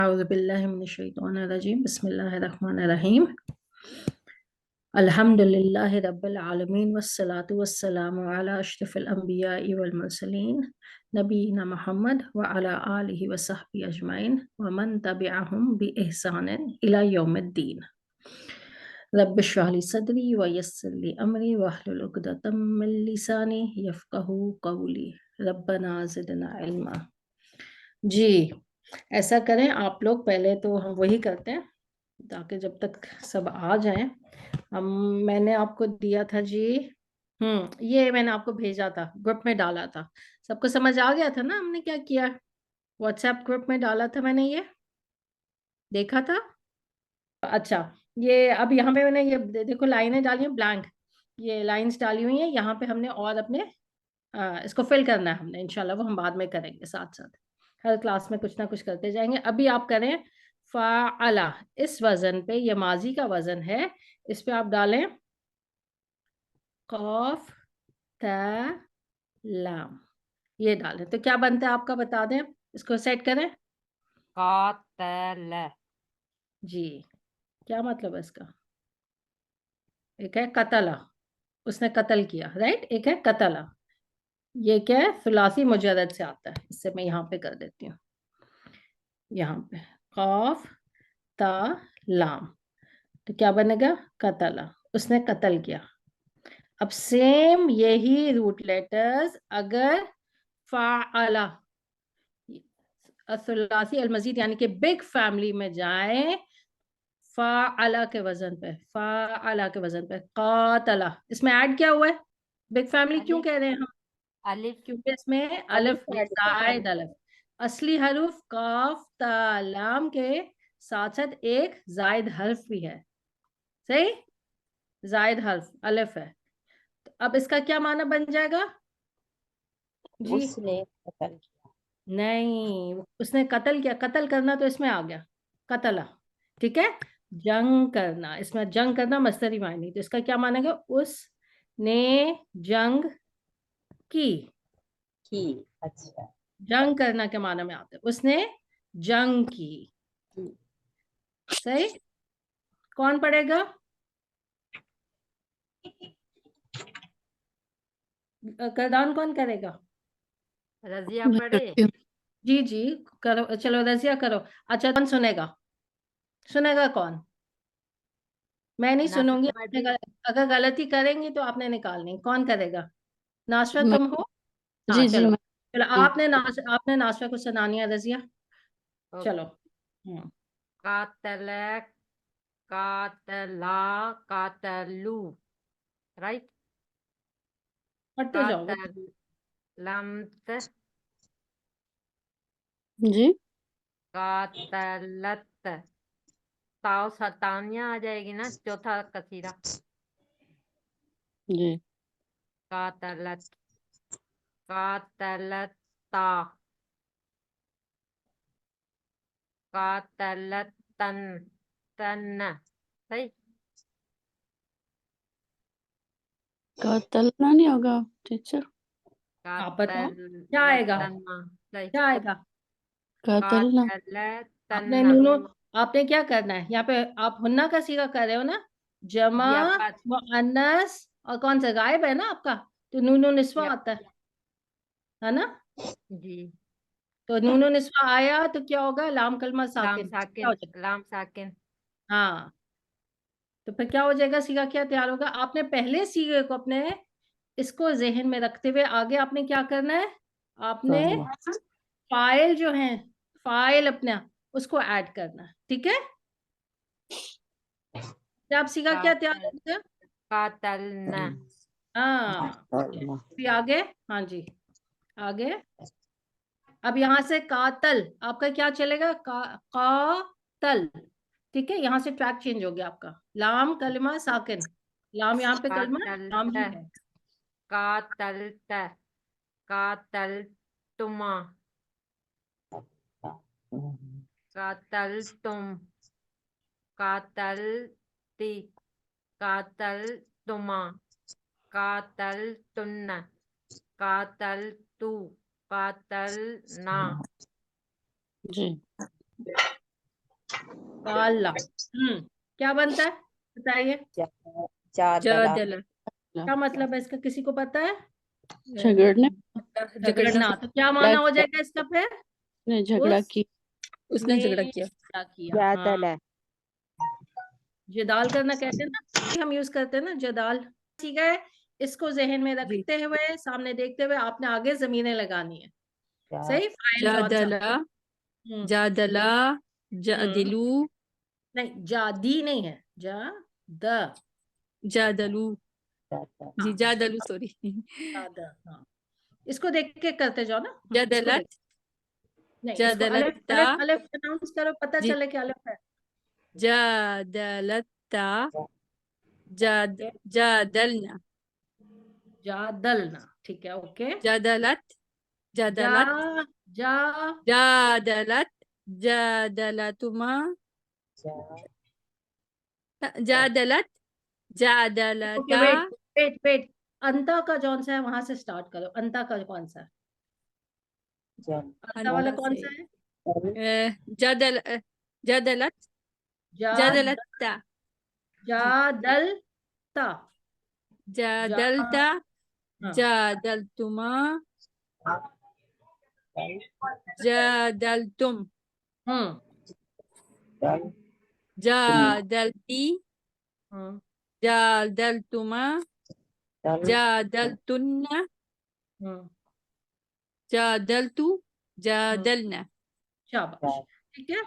औज़ुबिल्लाहिमिनश्शैतानिर्रजीम बिस्मिल्लाहिर्रहमानिर्रहीम अल्हम्दुलिल्लाहि रब्बिल आलमीन वस्सलातु वस्सलामु अला अशरफिल अंबियाइ वल मुरसलीन नबीना मुहम्मद व अला आलिहि व सहबिहि अजमईन व मन तबिअहुम बि इहसानिन इला यौमिद्दीन रब्बि इश्रह ली सदरी व यस्सिर ली अमरी वहलुल उक़दतम मिन लिसानी यफ़क़हू क़ौली रब्बना ज़िदना इल्मा। जी, ऐसा करें आप लोग, पहले तो हम वही करते हैं ताकि जब तक सब आ जाएं। हम मैंने आपको दिया था जी, ये मैंने आपको भेजा था, ग्रुप में डाला था। सबको समझ आ गया था ना हमने क्या किया? व्हाट्सएप ग्रुप में डाला था मैंने, ये देखा था। अच्छा, ये अब यहाँ पे मैंने ये देखो लाइनें डाली हैं ब्लैंक, ये लाइंस डाली हुई हैं यहाँ पे। हमने और अपने इसको फिल करना है हमने, इंशाल्लाह वो हम बाद में करेंगे साथ साथ। हर क्लास में कुछ ना कुछ करते जाएंगे। अभी आप करें फ़अला, इस वजन पे, ये माजी का वजन है, इस पे आप डालें कॉफ त लाम, ये डालें तो क्या बनता है आपका, बता दें। इसको सेट करें। कातल जी, क्या मतलब है इसका? एक है कतला, उसने कत्ल किया, राइट। एक है कतला, ये क्या है, सुलासी मुजर्रद से आता है। इससे मैं यहाँ पे कर देती हूँ, यहाँ पे कॉफ ता लाम, तो क्या बनेगा? कतला, उसने कत्ल किया। अब सेम यही रूट लेटर्स अगर फ़अला सुलासी अल मजीद यानी कि बिग फैमिली में जाए, फ़अला के वजन पे, फ़अला के वजन पे कातला, इसमें ऐड क्या हुआ है? बिग फैमिली क्यों अलिफ कह रहे हैं हम? अलिफ क्योंकि इसमें अलिफ अलिफ है, ऐड कर जायद अलिफ। असली हरूफ काफ ता लाम के साथ साथ एक जायद हर्फ भी है, सही। जायद हर्फ अलिफ है, तो अब इसका क्या माना बन जाएगा जी? उसने कत्ल किया। नहीं, उसने कत्ल किया, कत्ल करना तो इसमें आ गया कतला, ठीक है। जंग करना, इसमें जंग करना मस्तरी मायनी, तो इसका क्या मानेगा? उसने जंग की। अच्छा, जंग करना के माना में आता है, उसने जंग की, सही। कौन पढ़ेगा? करदान कौन करेगा? रजिया मैं पढ़े। करती हूँ। जी जी, करो, चलो रजिया करो। अच्छा, कौन सुनेगा? सुनेगा कौन? मैं नहीं सुनूंगी, नासिर आपने पढ़ी। अगर गलती करेंगी तो आपने निकालनी। कौन करेगा? नाशवा मैं तुम हो? हाँ जी जी चलो, मैं चलो करती हूँ। आपने नाशवा को सुनानी है रजिया, चलो। कातल कातला कातलू, राइट। पढ़ते जाओ। कातलमत जी कातलत, ताव सतानिया आ जाएगी ना, चौथा कसीरा। जी कातलत कातलता कातलतन तन, सही। कातलना नहीं होगा टीचर? आप बताओ क्या आएगा, कातलतना, सही। क्या आएगा? कातलना। आपने कातलतना नूनो, आपने क्या करना है यहाँ पे? आप हुन्ना का सीगा कर रहे हो ना, जमा जी आपा मुअन्नस, और कौन सा गायब है ना आपका, तो नूनो निस्वा जी आता है ना। जी। तो नूनो निस्वा आया तो क्या होगा? लाम कलमा लाम साकिन, क्या हो साकिन, जाएगा? लाम साकिन। हाँ, तो फिर क्या हो जाएगा? सीगा क्या तैयार होगा? आपने पहले सीगे को अपने इसको जहन में रखते हुए आगे आपने क्या करना है? आपने फाइल जो है, फाइल अपना उसको ऐड करना है, ठीक है। तो आप सीगा क्या तैयार कातल होगा? कातलना हाँ, फिर आगे, हाँ जी, आगे। अब यहाँ से कातल आपका क्या चलेगा? कातल, ठीक है। यहाँ से ट्रैक चेंज हो गया आपका। लाम कलमा साकिन, लाम यहाँ पे कलमा लाम कातलत ही है। कातलत कातलतुमा कातलतुम कातलती कातलतुमा कातलतुन्ना कातलतू कातलना। जी काला। क्या बनता है बताइए? जादला जादला क्या मतलब है इसका, किसी को पता है? झगड़ने झगड़ना। तो क्या माना हो जाएगा इसका फिर? ने झगड़ा उस की उसने झगड़ा किया। झगड़ा किया। हाँ, जादला जदाल करना कहते हैं ना, हम यूज करते हैं ना जदाल। ठीक है, इसको जहन में रखते हुए, सामने देखते हुए आपने आगे जमीनें लगानी है। सही, फाइल कौन सा? जादला हम्म, जादला जादिलू नहीं, जादी नहीं है, जा द जादलू जी हाँ, जादलू सॉरी द हाँ। इसको देख के करते जाओ ना। इसको जादलत देख, नहीं, इसको अलफ जादलता अलफ अलफ अनाउंस करो, पता जी चले कि अलफ है। जादलता जादलना जादलना, ठीक है, ओके। जादलत जा जादलत जा जादलत जादलतुमा जादलत ओके, जादलता वेट वेट वेट, अंता का जौन सा है वहां से स्टार्ट करो। अंता का कौन सा है? अंता वाला अंता कौन से सा है? जादलत जा जादलता जी जादलता जा जादलता हाँ, जादलतुमा जादलतुम हम्म जादलती हम्म जादलतुमा जादलतुन्ना हम्म जादलतु हम्म, जादलना शाबाश। ठीक है,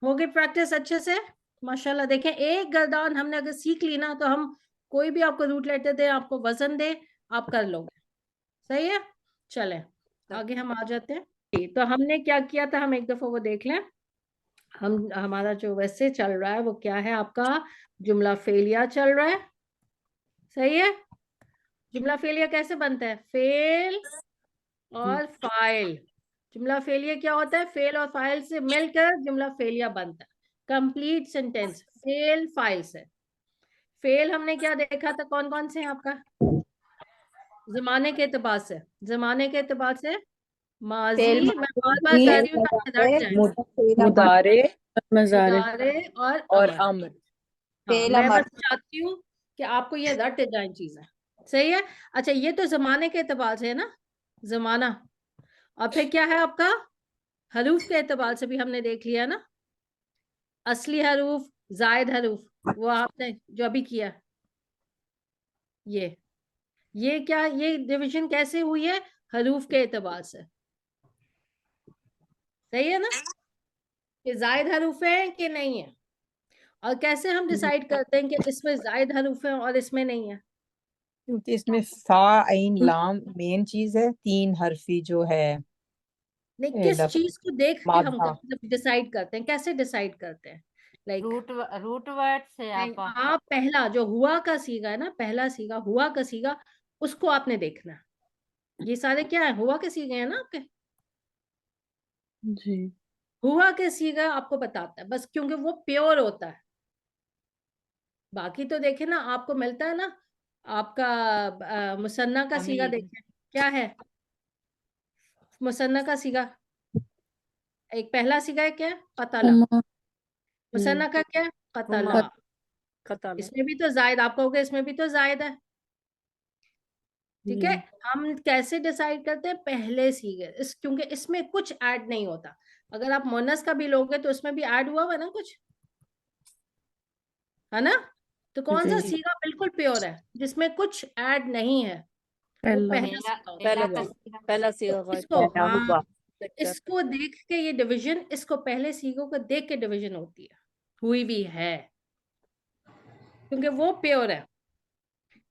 हो गई प्रैक्टिस अच्छे से, माशाल्लाह। देखें, एक गर्दान हमने अगर सीख ली ना, तो हम कोई भी आपको रूट लेटर दे, आपको वजन दे, आप कर लोगे। सही है, चलें आगे हम आ जाते हैं। तो हमने क्या किया था, हम एक दफा वो देख लें। हमारा जो वैसे चल रहा है वो क्या है, आपका जुमला फेलिया चल रहा है। सही है, जुमला फेलिया कैसे बनता है? फेल और फाइल। जुमला फेलिया क्या होता है? फेल और फाइल से मिलकर जुमला फेलिया बनता है। कंप्लीट सेंटेंस फेल फाइल से। फेल हमने क्या देखा था, कौन कौन से हैं आपका? जमाने के एतबार से, जमाने के एतबार से माजी, मैं बार बार कह रही हूँ ताकि रट जाए। मुदारे मजारे मुदारे और और अमर। अम्र। हाँ, मैं बस चाहती हूँ कि आपको ये रट जाए चीजें। सही है, अच्छा, ये तो जमाने के एतबार से है ना, जमाना। और फिर क्या है आपका? हरूफ के एतबार से भी हमने देख लिया ना, असली हरूफ, जायद हरूफ, वो आपने जो अभी किया। ये क्या, ये डिवीजन कैसे हुई है? हरूफ के एतबार से। सही है ना, कि जायद हरूफ है कि नहीं है। और कैसे हम डिसाइड करते हैं कि इसमें जायद हरूफ है और इसमें नहीं है? क्योंकि इसमें फा आइन लाम मेन चीज है, 3 हरफी जो है नहीं, किस लफ चीज को देख के हम मादा। डिसाइड करते हैं? कैसे डिसाइड करते हैं? लाइक रूट वर्ड से नहीं, आप आप पहला जो हुआ का सीगा है ना, पहला सीगा हुआ का सीगा, उसको आपने देखना। ये सारे क्या है, हुआ के सीगे हैं ना आपके। जी हुआ के सीगा आपको बताता है बस, क्योंकि वो प्योर होता है। बाकी तो देखे ना, आपको मिलता है ना आपका मुसन्ना का सीगा, अमीर देखे क्या है मुसन्ना का सीगा। एक पहला सीगा है क्या? कतला। उमा मुसन्ना का क्या? कतला। हुमा कतल इसमें भी तो जायद, आप कहोगे इसमें भी तो जायद है। ठीक है, हम कैसे डिसाइड करते हैं? पहले सीगे क्योंकि इसमें कुछ ऐड नहीं होता। अगर आप मोनस का भी लोगे तो उसमें भी ऐड हुआ हुआ ना कुछ, है ना। तो कौन सा जी सीगा बिल्कुल प्योर है, जिसमें कुछ ऐड नहीं है? वो पहला पहला पहला सीगा होता पहला है। का पहला सीगा इसको, पहला हाँ, हुआ। इसको देख के ये डिवीजन, इसको पहले सीगों को देख के डिवीजन होती है, हुई भी है, क्योंकि वो प्योर है।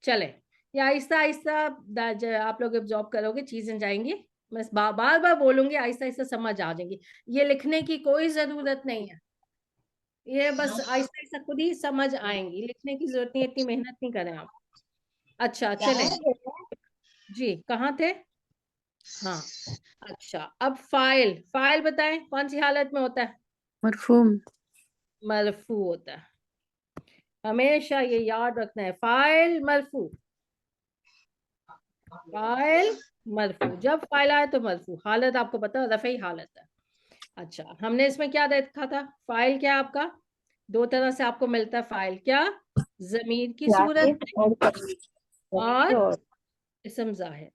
चले, ये आहिस्ता आहिस्ता आप लोग एब्जॉर्ब करोगे, चीजें जाएंगी। मैं बार बार बोलूंगी, आहिस्ता आहिस्ता समझ आ जाएंगी। ये लिखने की कोई जरूरत नहीं है, ये बस आहिस्ता आहिस्ता खुद ही समझ आएंगी, लिखने की जरूरत नहीं है, इतनी मेहनत नहीं करें आप। अच्छा चले जी, कहाँ थे? हाँ, अच्छा, अब फाइल, फाइल बताएं कौन सी हालत में होता है? मरफूम मरफू होता है, हमेशा ये याद रखना है, फाइल मरफू। फाइल मरफू, जब फाइल आए तो मरफू। हालत आपको पता है, रफ़ई हालत है। अच्छा, हमने इसमें क्या देखा था? फाइल क्या है आपका? दो तरह से आपको मिलता है फाइल। क्या? जमीर की सूरत में और तस्वीर और और इसम जाहिर।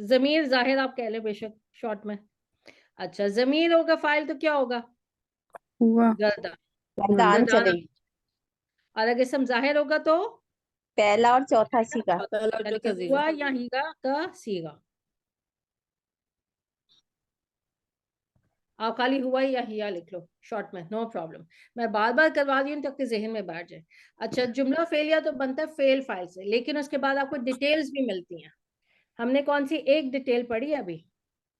जमीर जाहिर आप कह ले बेशक शॉर्ट में। अच्छा, जमीर होगा फाइल तो क्या होगा? हुआ गर्दन। गर्दान गर्दान। चलेगी। और अगर इसम जाहिर होगा तो पहला और चौथा सीगा। यानी कि हुआ या हीगा का सीगा। आप खाली हुआ या हिया लिख लो शॉर्ट में, नो प्रॉब्लम। मैं बार बार करवा रही हूँ ताकि जहन में बैठ जाए। अच्छा, जुमला फेलिया तो बनता है फेल फाइल से, लेकिन उसके बाद आपको डिटेल्स भी मिलती हैं। हमने कौन सी एक डिटेल पढ़ी है अभी?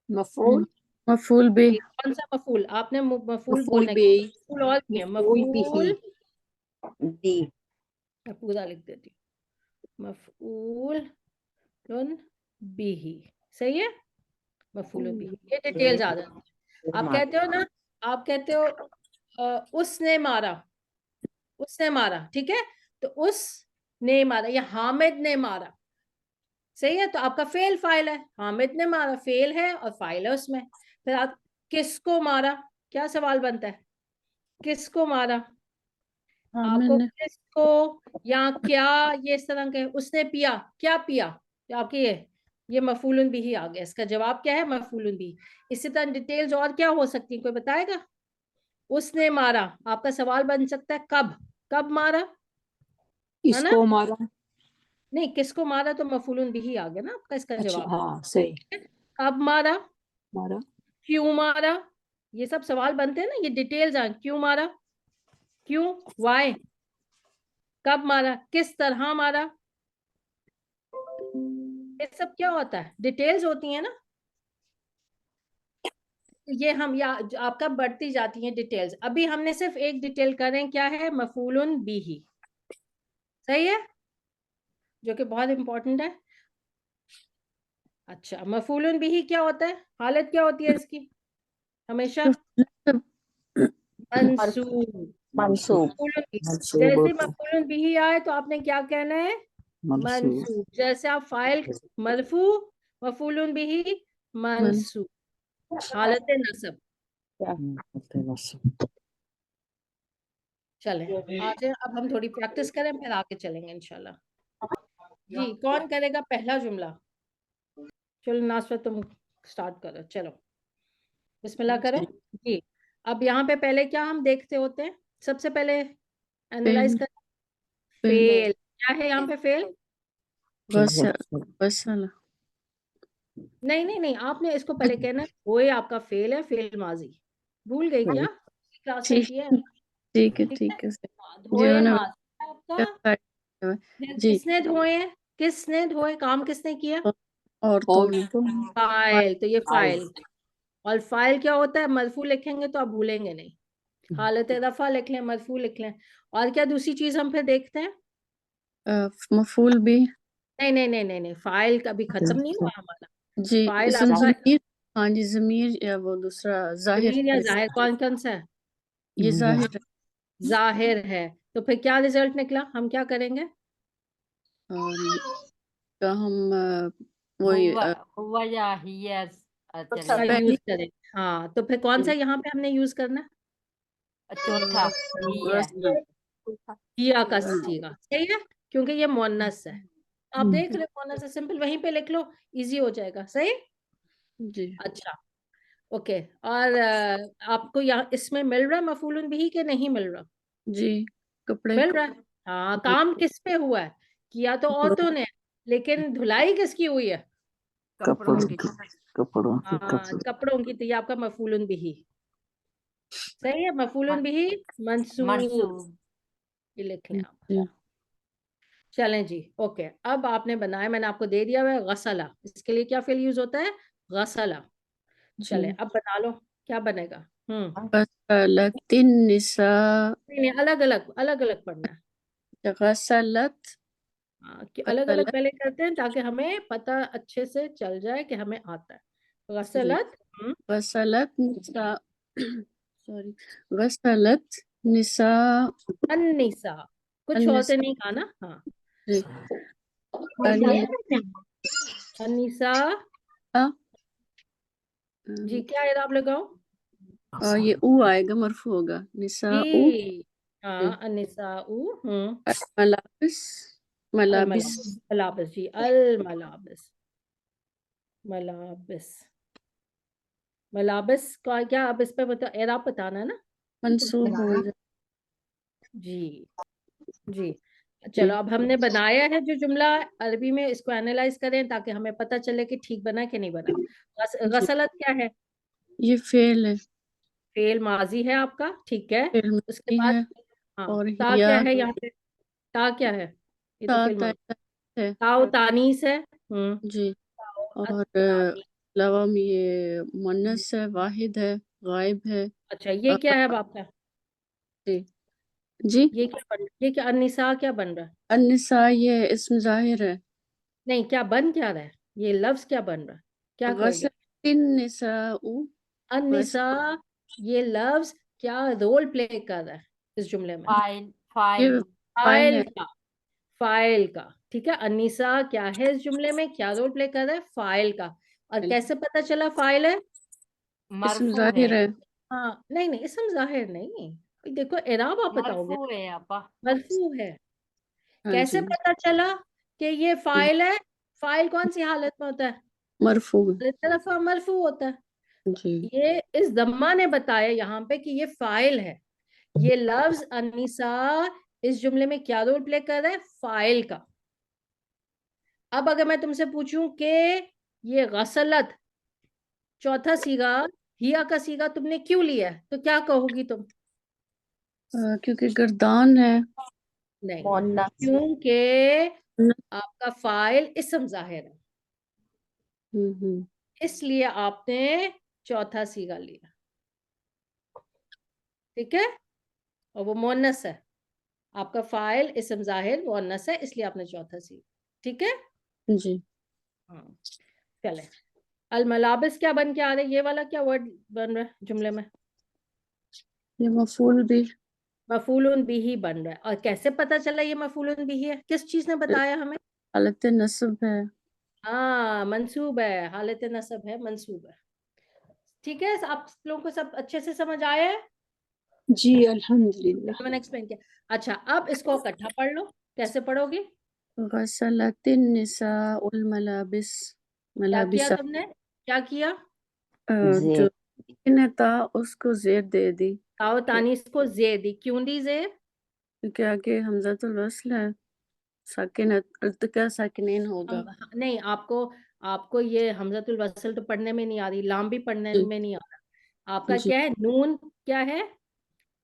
मफूल मफूल बे कौन सा मफूल? आपने मफूल मफूल बोलने बे का मफूल और भी है। मफूल मफूल बी मैं पूरा लिख देती हूँ। मफूल बिही, सही है। मफूल बिही, ये डिटेल्स आ जाती है। आप कहते हो ना, आप कहते हो उसने मारा, उसने मारा, ठीक है। तो उसने मारा या हामिद ने मारा, सही है। तो आपका फेल फाइल है, हामिद ने मारा फेल है और फाइल है उसमें। फिर आप किसको मारा, क्या सवाल बनता है? किसको मारा? आपको हमने किसको या क्या, ये इस तरह के। उसने पिया, क्या पिया? तो आपके ये मफूलन भी ही आ गया। इसका जवाब क्या है? मफूलन भी। इसी तरह डिटेल्स और क्या हो सकती है, कोई बताएगा? उसने मारा, आपका सवाल बन सकता है कब, कब मारा, है ना? इसको मारा। नहीं, किसको मारा तो मफूलन भी ही आ गया ना आपका इसका अच्छा जवाब। हाँ सही। कब मारा, मारा। क्यों मारा, ये सब सवाल बनते हैं ना, ये डिटेल्स आ। क्यों मारा, क्यों, वाई। कब मारा, किस तरह मारा, ये सब क्या होता है? डिटेल्स होती है ना। ये हम या जो आपका बढ़ती जाती है डिटेल्स। अभी हमने सिर्फ एक डिटेल करें, क्या है? मफूलुन बिही, सही है, जो कि बहुत इंपॉर्टेंट है। अच्छा, मफूलुन बिही क्या होता है? हालत क्या होती है इसकी हमेशा? मंसूब। मंसूब मफूलुन बिही। मंसूब जैसे होता है। मफूलुन बिही आए तो आपने क्या कहना है? मंसूब मंसूब। जैसे आप फाइल मरफू, मफूलुन बिही मंसूब, हालत नसब। चले आज अब हम थोड़ी प्रैक्टिस करें, फिर आगे चलेंगे इंशाल्लाह। जी, कौन करेगा पहला जुमला? चलो नासर, तुम स्टार्ट करो, चलो बिस्मिल्लाह करो। जी, अब यहाँ पे पहले क्या हम देखते होते हैं? सबसे पहले एनालाइज कर। फेल क्या है यहाँ पे? फेल वसला नहीं नहीं नहीं, आपने इसको पहले कहना है धोए आपका फेल है, फेल माजी। भूल गई क्या? क्लास में ठीक किया है, ठीक है ठीक है। ठीक है हाँ, जी धोए मैंने माजी है आपका। फिर जी किसने धोए हैं? किसने धोए, काम किसने किया? औरतों ने फाइल, तो ये फाइल। और फाइल क्या होता है? मरफू लिखेंगे तो आप भूलेंगे नहीं। हालत रफा लिख लें, मरफू लिख लें। और क्या दूसरी चीज हम फिर देखते हैं? मफूल भी नहीं नहीं नहीं नहीं नहीं, फाइल कभी खत्म नहीं हुआ हमारा। जी फाइल इसम आपका जमीर हाँ जी जमीर या वो दूसरा जाहिर जमीर या जाहिर, कौन कौन सा है? ये जाहिर है जाहिर है। तो फिर क्या रिजल्ट निकला, हम क्या करेंगे? का हम वही हुआ या हिया का चलेगा। यूज करें। हाँ, तो फिर कौन सा यहाँ पे हमने यूज करना है? चौथा हिया। किया का सीगा, सही है, क्योंकि ये मुअन्नस है। आप देख रहे हो मुअन्नस है, सिंपल वहीं पे लिख लो, इजी हो जाएगा, सही। जी अच्छा, ओके। और आपको यहाँ इसमें मिल रहा है मफूलन बिही के नहीं मिल रहा? जी कपड़े मिल रहा है। हाँ, काम किस पे हुआ है? किया तो औरतों ने, लेकिन धुलाई किसकी हुई है? कपड़ों की। हाँ, कपड़ों की। तो ये आपका मफूलन बिही, सही है। मफूलन बिही मंसूब, मंसूब। ये लिख लें आप। जी चलें जी, ओके। अब आपने बनाया, मैंने आपको दे दिया हुआ है गसला। इसके लिए क्या फेल यूज होता है? गसला। चले जी अब बना लो, क्या बनेगा? गसलतिन निसा नहीं नहीं, अलग अलग अलग अलग पढ़ना है। गसलत हाँ, कि अलग अलग गसलत पहले करते हैं ताकि हमें पता अच्छे से चल जाए कि हमें आता है। जी गसलत। गसलत निसा सॉरी गसलत निसा अन्निसा, कुछ औरतें नहीं कहा ना। हाँ, जी अन्निसा। जी, क्या इराब लगाओ? ये ऊ आएगा, मरफू होगा। निसा ऊ जी हाँ, अन्निसाउ मलाबिस, मलाबिस मलाबिस, मलाबिस जी, अल मलाबिस, मलाबिस, मलाबिस का क्या, अब इस पे बता, एराब बताना ना। मंसूब हो जाए। जी जी। चलो अब हमने बनाया है जो जुमला अरबी में, इसको एनालाइज करें ताकि हमें पता चले कि ठीक बना कि नहीं बना। जी। गसलत क्या है? ये फेल है, फेल माजी है आपका, ठीक है। फेल उसके मदी बाद है। हाँ, और ता या क्या है यहाँ पे? ता क्या है? ये तो फेल माजी। है ताओ तानीस है। जी। और अलावा में ये मुन्नस है, वाहिद है, गायब है। अच्छा ये क्या है अब आपका? जी जी। ये क्या बन, ये क्या अन्निसा क्या बन रहा है? अन्निसा ये इस्म जाहिर है। नहीं, क्या बन क्या रहा है? ये लफ्ज क्या बन रहा है? क्या कहोगे? गसतिन निसाउ, अन्निसा, ये लफ्ज क्या रोल प्ले कर रहा है इस जुमले में? फाइल ये फाइल फाइल फाइल है। का, फाइल का, ठीक है। अन्निसा क्या है इस जुमले में, क्या रोल प्ले कर रहा है? फाइल का। और कैसे पता चला फाइल है? इस्म मरफू जाहिर है, है। हाँ नहीं नहीं, इसम जाहिर नहीं, देखो एराब आप बताओगे। मरफू है आपा। मरफू है। हाँ कैसे जी। पता चला कि ये फाइल है? फाइल कौन सी हालत में होता है? मरफू तरफ मरफू होता है। जी। ये इस दम्मा ने बताया यहाँ पे कि ये फाइल है। ये लफ्ज अनिसा इस जुमले में क्या रोल प्ले कर रहा है? फाइल का। अब अगर मैं तुमसे पूछूं कि ये गसलत चौथा सीगा, हिया का सीगा तुमने क्यों लिया है, तो क्या कहोगी तुम? क्योंकि गर्दान है। नहीं, मोन्नस, क्योंकि आपका फाइल इस्म जाहिर है, हम्म। इसलिए आपने चौथा सीगा लिया, ठीक है। और वो मोनस है, आपका फाइल इस्म जाहिर मोनस है, इसलिए आपने चौथा सीगा, ठीक है। जी। हाँ चले। अल मलाबिस क्या बन के आ रहा है? ये वाला क्या वर्ड बन रहा है जुमले में? ये मफूल भी मफूलुन बिही बन रहा है। और कैसे पता चला ये मफूलुन बिही है? किस चीज ने बताया हमें? हालत नस्ब है। हाँ मंसूब है, हालत नसब है, मंसूब है, ठीक है। आप लोगों को सब अच्छे से समझ आया है? जी अल्हम्दुलिल्लाह। मैंने एक्सप्लेन किया। अच्छा अब इसको इकट्ठा पढ़ लो। कैसे पढ़ोगे? गसलतिन निसाउल मलाबिस, क्या किया मलाबिसा। तुमने? क्या किया? जो ने था उसको जेर दे दी, ताओ तानीस को जे दी। क्यों दी जे? क्योंकि आगे हमज़ातुल वस्ल है, साकिन इल्तिका साकिनीन होगा। नहीं, आपको आपको ये हमजतुल वसल तो पढ़ने में नहीं आ रही, लाम भी पढ़ने जी में नहीं आ रहा। आपका जी। क्या है? नून क्या है?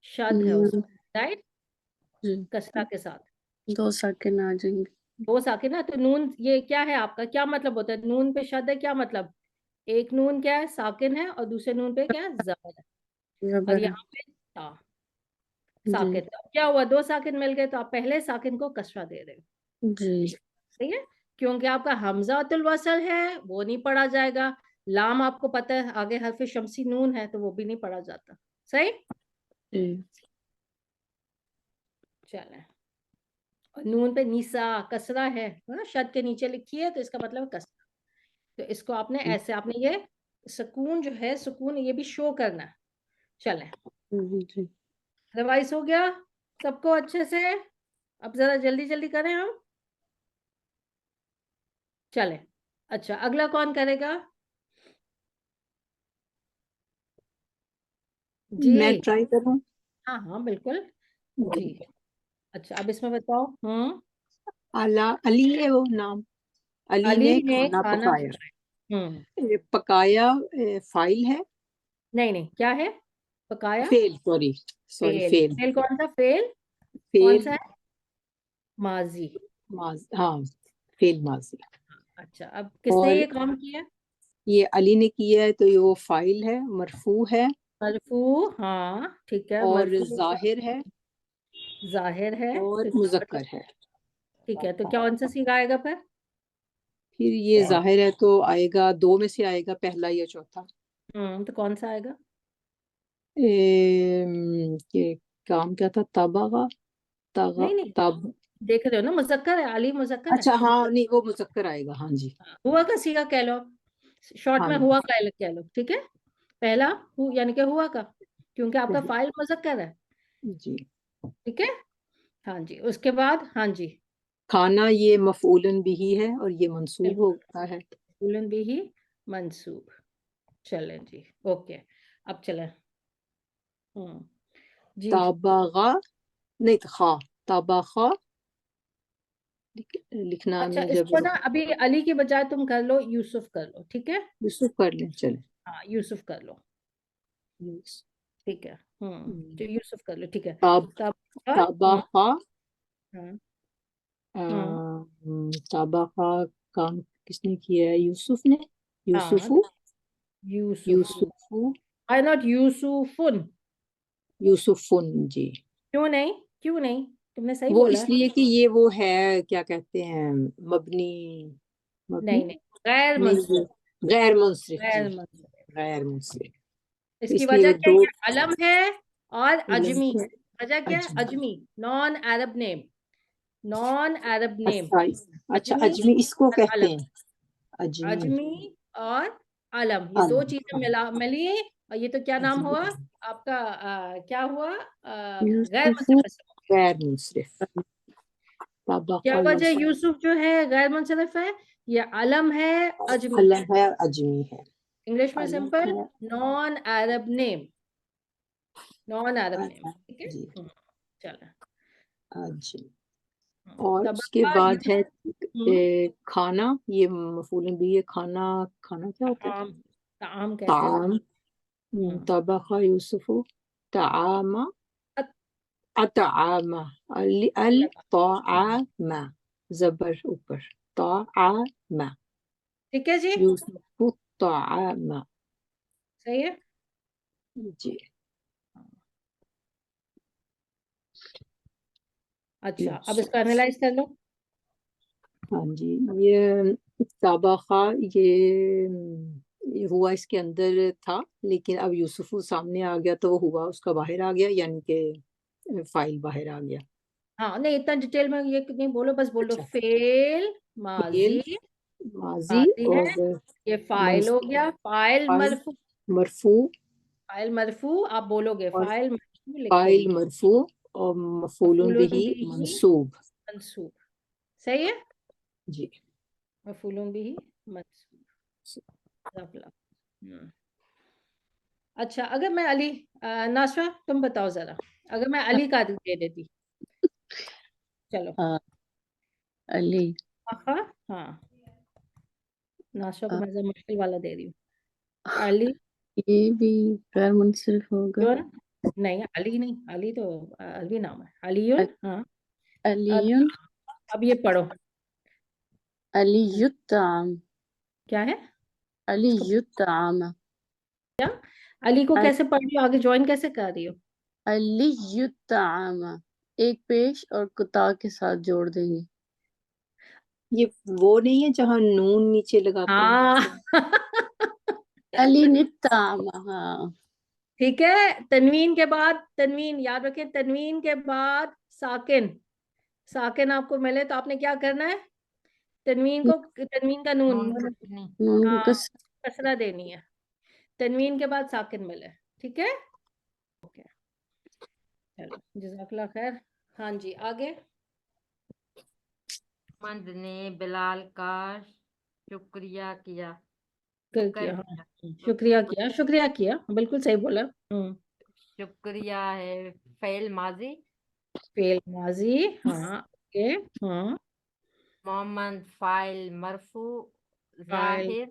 शद है नून, उसमें, राइट, जी। कसरा के साथ। दो साकिन आ जाएंगे। दो साकिन ना, तो नून ये क्या है आपका? क्या मतलब होता है नून पे शद है? क्या मतलब? एक नून क्या है? साकिन है, और दूसरे नून पे क्या है? जबर है। और जबर है। यहाँ पे ता, जी साकिन। तो क्या हुआ? दो साकिन मिल गए, तो आप पहले साकिन को कसरा दे रहे हो, जी। ठीक है। क्योंकि आपका हमजातुल वसल है, वो नहीं पढ़ा जाएगा। लाम आपको पता है आगे हरफ शमसी नून है, तो वो भी नहीं पढ़ा जाता, सही। जी चले। और नून पे निसा कसरा है, हाँ, शद के नीचे लिखी है, तो इसका मतलब है कसरा। तो इसको आपने ऐसे, आपने ये सुकून जो है, सुकून ये भी शो करना है। चले, जी। रिवाइज हो गया सबको अच्छे से? अब जरा जल्दी जल्दी करें हम। चले, अच्छा अगला कौन करेगा? जी मैं ट्राई करूं। हाँ हाँ बिल्कुल जी। अच्छा अब इसमें बताओ। अली है वो नाम। अली अली ने ने खाना खाना पकाया। हम्म पकाया फाइल है। नहीं नहीं, क्या है? पकाया fail, sorry sorry, fail. Fail. Fail कौन सा फेल? कौन सा फेल है? माजी। हाँ, फेल माजी। अच्छा अब किसने और ये काम किया? ये अली ने किया है, तो ये वो फाइल है, मरफू है मरफू, हाँ ठीक है, और मरफू जाहिर है जाहिर है, और तो क्या मुजक्कर मतलब? है। ठीक है, तो क्या कौन सा सीखा आएगा फिर? फिर ये जाहिर है तो आएगा, दो में से आएगा पहला या चौथा। तो कौन सा आएगा? ये काम क्या था? तबगा, तगा, नहीं नहीं, तब। देख रहे हो ना, मुजक्कर है, अली मुजक्कर है। अच्छा हाँ, नहीं वो मुजक्कर आएगा, हाँ जी। हुआ का सीगा कह लो, शॉर्ट हाँ में हुआ का कह लो, ठीक है। पहला यानी कि हुआ का, क्योंकि आपका फाइल मुज़क्कर है। जी। ठीक है, हाँ जी। उसके बाद हाँ जी, खाना ये मफऊलन बिही है और ये मंसूब बिल्कुल होता है। मफूलन बिही मंसूब। चलें जी, ओके, अब चलें। जी, ताबगा नहीं तो खा, ताबाखा लिखना अच्छा में जब इसको ना अभी अली के बजाय तुम कर लो, यूसुफ कर लो, ठीक है। यूसुफ कर लें, चले। हाँ यूसुफ कर लो, ठीक है। तो यूसुफ कर लो, ठीक है। ताब तब ताबाखा हाँ हाँ ताबाखा काम किसने किया है? यूसुफ ने। हाँ, यूसुफु यूसुफ, यूसुफु आई नॉट यूसुफुन। यूसुफुन जी। क्यों नहीं, क्यों नहीं, तुमने सही वो बोला है। इसलिए कि ये वो है, क्या कहते हैं, मबनी, मबनी नहीं नहीं, गैर नहीं, मंसूब, गैर मुंसरिफ जी, गैर मंसूब। गैर मुंसरिफ। इसकी इसलिए वजह वो क्या दो है? अलम है और इलम अजमी। है। वजह क्या है? अजमी, अजमी, नॉन अरब नेम, नॉन अरब नेम। अच्छा अच्छा, अजमी अजमी इसको और कहते अलम, हैं, अजमी। अजमी और अलम, ये दो अलम, चीजें मिली और ये तो क्या नाम अजमी, हुआ आपका? क्या हुआ? गैर यूसुफ मुंसरिफ। गैर मुंसरिफ। क्या ताबाखा वजह यूसुफ, यूसुफ जो है गैर मुंसरिफ है? ये अलम है, अजमी। अलम है, अजमी है। इंग्लिश में अलम सिंपल, है, नॉन अरब नेम, नॉन अरब नेम, ठीक है। जी, चलो, अजमी। और उसके तबका बाद है यूसुफ, खाना, ये मफूलन भी है। खाना, खाना क्या होता है? ताम, ताम कहते हैं ताम। हम्म, तबखा यूसुफु तामा, अत- अतामा, अल लगा, तामा, जबर ऊपर, तामा, ठीक है जी, यूसुफु तामा। सही है। जी, अच्छा अब यूसुफ। इसको एनालाइज कर लो। हाँ जी, ये तबखा, ये हुआ इसके अंदर था, लेकिन अब यूसुफु सामने आ गया तो वो हुआ उसका बाहर आ गया, यानी कि फाइल बाहर आ गया। हाँ नहीं, इतना डिटेल में ये नहीं बोलो, बस बोलो अच्छा, फेल फेल माजी, माजी माजी है, और ये फाइल हो गया, फाइल फाइल मरफू, मरफू, फाइल मरफू आप बोलोगे, और फाइल मरफू फाइल लिखोगे, मरफू और मफूलुन मफूलुन बिही बिही मंसूब। मंसूब, सही है, जी, मफूलुन बिही मंसूब। जज़ाकल्लाह। अच्छा अगर मैं अली, नाशवा तुम बताओ जरा, अगर मैं अली का दे देती, चलो। अली। हाँ हाँ, नाशवा को मैं जरा मुश्किल वाला दे रही हूँ। अली, ये भी गैर मुंसरिफ होगा। क्यों? नहीं अली नहीं, अली तो अरबी नाम है, अलीयुन। हाँ, अब अलीयुन, अब ये पढ़ो, अलीयुत्ताम, क्या है इसको? अलीयुत्ताम, क्या अली को कैसे पढ़ रही हो, आगे ज्वाइन कैसे कर रही हो? अलीयुत्ताम, एक पेश और कुता के साथ जोड़ देंगे। ये वो नहीं है जहाँ नून नीचे लगाते हैं? हाँ अली नित्ताम, हाँ। ठीक है, तनवीन के बाद, तनवीन याद रखें, तनवीन के बाद साकिन, साकिन आपको मिले तो आपने क्या करना है? तनवीन को, तनवीन का नून, नून कसनी, नून को हाँ कस कसरा देनी है, तनवीन के बाद साकिन मिले, ठीक है। ओके, चलो जज़ाकल्लाह खैर। हाँ जी आगे। मंद ने बिलाल का शुक्रिया किया, कर शुक्र किया, हाँ किया, शुक्रिया किया, शुक्रिया किया, बिल्कुल सही बोला। शुक्रिया है फेल माजी, फेल माजी, हाँ ओके। हाँ, मोहम्मद फाइल मरफू, फाइल, जाहिर,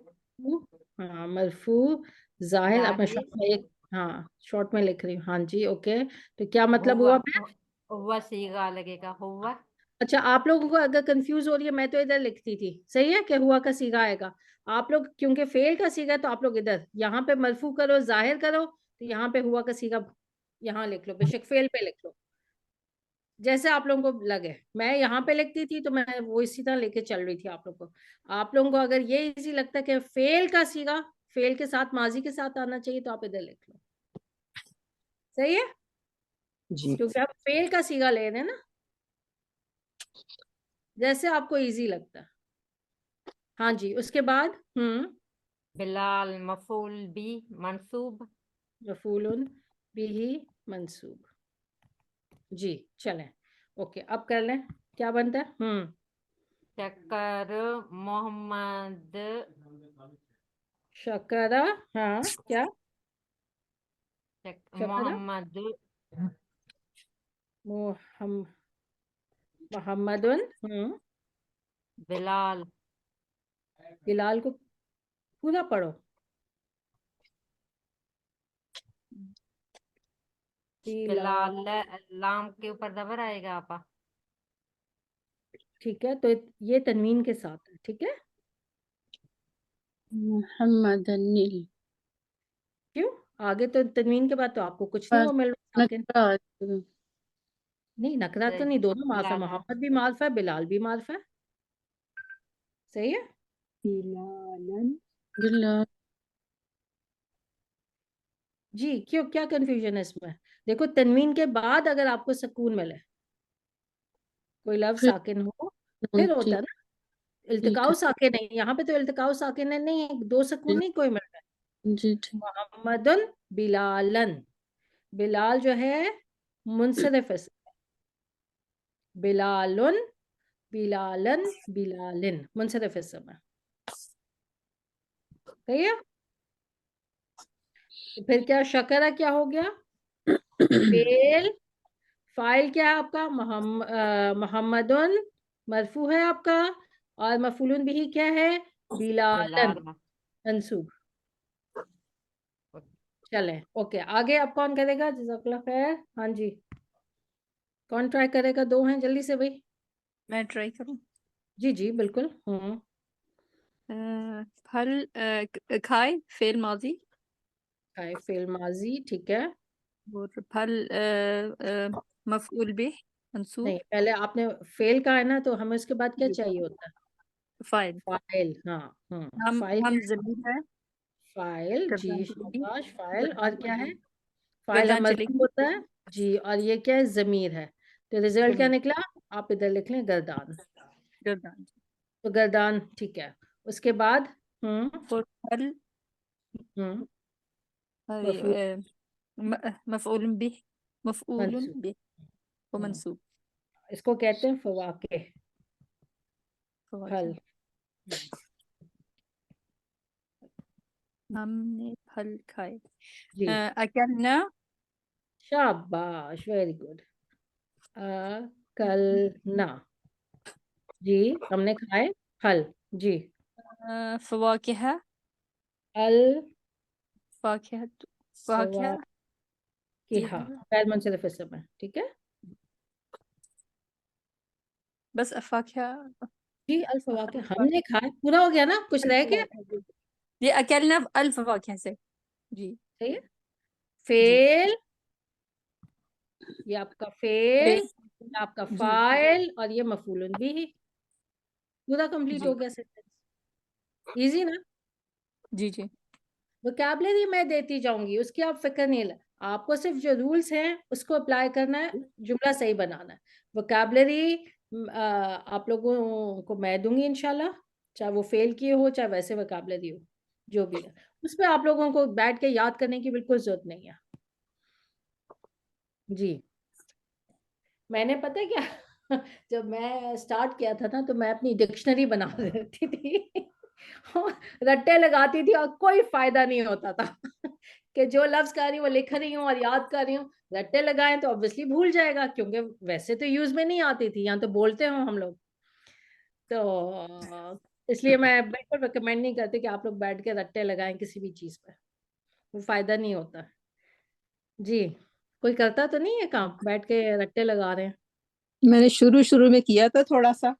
हाँ मरफू, जाहिर, अब मैं जाहिर, शॉर्ट में एक, हाँ शॉर्ट में लिख रही हूँ, हाँ जी ओके। तो क्या मतलब हुआ, हुआ फिर? हुआ सीगा लगेगा, हुआ। अच्छा आप लोगों को अगर कंफ्यूज हो रही है, मैं तो इधर लिखती थी, सही है, क्या हुआ का सीगा आएगा। आप लोग क्योंकि फेल का सीगा है, तो आप लोग इधर यहाँ पे मरफू करो, जाहिर करो, तो यहाँ पे हुआ का सीगा यहाँ लिख लो, बेशक फेल पे लिख लो, जैसे आप लोगों को लगे। मैं यहाँ पे लिखती थी तो मैं वो इसी तरह लेके चल रही थी आप लोग को। आप लोगों को अगर ये इजी लगता है कि फेल का सीगा फेल के साथ माजी के साथ आना चाहिए, तो आप इधर लिख लो, सही है, जी, क्योंकि आप फेल का सीगा ले रहे हैं ना, जैसे आपको इजी लगता है। हाँ जी, उसके बाद बिलाल मफूल बी मंसूब, मफूलुन बिही मंसूब। जी चलें, ओके अब कर लें, क्या बनता है? शक्कर मोहम्मद शकरा, हाँ क्या? शकरा मोहम्मद मोहम्मदुन, बिलाल बिलाल को पूरा पढ़ो। बिलाल, बिलाल लाम के ऊपर जबर आएगा आपा। ठीक है, तो ये तनवीन के साथ है, ठीक है। मोहम्मदनिल क्यों? आगे तो तनवीन के बाद तो आपको कुछ नहीं पर वो मिल रहा साकिन। नकरा नहीं नकरा तो नहीं, दोनों मार्फ है, बिलाल मोहम्मद भी मार्फ है, बिलाल भी मार्फ है, सही है। बिलालन। बिलाल जी क्यों, क्या कंफ्यूजन है इसमें? देखो तनवीन के बाद अगर आपको सुकून मिले, कोई लफ्ज फिर साकिन हो, फिर होता ठीक है ना। ठीक इल्तिकाउ है साकिन नहीं, यहाँ पे तो इल्तिकाउ साकिन नहीं है, दो सुकून नहीं कोई मिल रहा जी ठीक। है। मोहम्मदुन बिलालन, बिलाल जो है मुनसरिफ है। बिलालुन, बिलालन, बिलालिन मुनसरिफ इस्म है, सही है। तो फिर क्या शकरा क्या हो गया? फेल, फाइल क्या है आपका? मोहम्मदुन मरफू है आपका, और मफूलुन बिही क्या है? बिलालन बिलाल मंसूब। चले ओके, आगे अब कौन करेगा? जज़ाकल्लाह खैर, हाँ जी, कौन ट्राई करेगा? दो हैं, जल्दी से भाई। मैं ट्राई करूं। जी जी बिल्कुल। फल खाए फेल माजी खाए फेल माजी, ठीक है। और फल मफऊल बिह मंसूब नहीं पहले आपने फेल का है ना, तो हमें उसके बाद क्या जी, चाहिए होता है? फाइल फाइल, हाँ। फाइल हम क्या है? जमीर है फाइल, जी गर्दान चलेगी शाबाश, फाइल, और गर्दान क्या है? चलेगी फाइल हम गर्दान मरफू चलेगी होता है जी, और ये क्या है? जमीर है। तो रिजल्ट क्या जमीर निकला? आप इधर लिख लें गर्दान, गर्दान तो गर्दान ठीक है। उसके बाद और फल हम्म मफूल मफऊल बिह मफऊल मंसूब, बिह व हम्म, मंसूब इसको कहते हैं फवाके, फल। फवाकिह हमने फल खाए जी अकलना शाबाश, वेरी गुड। कल ना, जी हमने खाए फल, जी। फवाकिह अल फाकिह फवा फाकिह की हा, फैल मुनसरिफ इस्म है, ठीक है। बस फाकिह जी अल फवाके हमने खाए, पूरा हो गया ना, कुछ रह गया? ये अकेलना अल फवाकिह से जी सही है। जी फेल, ये आपका फेल, ए, ये आपका जी फाइल, और ये मफूलन भी ही, पूरा कंप्लीट जी हो गया सेंटेंस। इजी ना? जी जी वोकैबलरी मैं देती जाऊंगी, उसकी आप फिक्र नहीं ले, आपको सिर्फ जो रूल्स हैं उसको अप्लाई करना है, जुमला सही बनाना है। वोकैबलरी आप लोगों को मैं दूंगी इंशाल्लाह, चाहे वो फेल किए हो चाहे वैसे वोकैबलरी हो, जो भी है उस पर आप लोगों को बैठ के याद करने की बिल्कुल जरूरत नहीं है। जी मैंने पता है क्या जब मैं स्टार्ट किया था ना, तो मैं अपनी डिक्शनरी बना देती थी रट्टे लगाती थी, और कोई फायदा नहीं होता था कि जो लफ्ज कर रही हूँ वो लिख रही हूँ और याद कर रही हूँ, रट्टे लगाए तो ऑब्वियसली भूल जाएगा, क्योंकि वैसे तो यूज में नहीं आती थी, यहाँ तो बोलते हो हम लोग। तो इसलिए मैं बिल्कुल रिकमेंड नहीं करती कि आप लोग बैठ के रट्टे लगाएं किसी भी चीज पे, वो फायदा नहीं होता। जी कोई करता तो नहीं है काम, बैठ के रट्टे लगा रहे हैं? मैंने शुरू शुरू में किया था थोड़ा सा,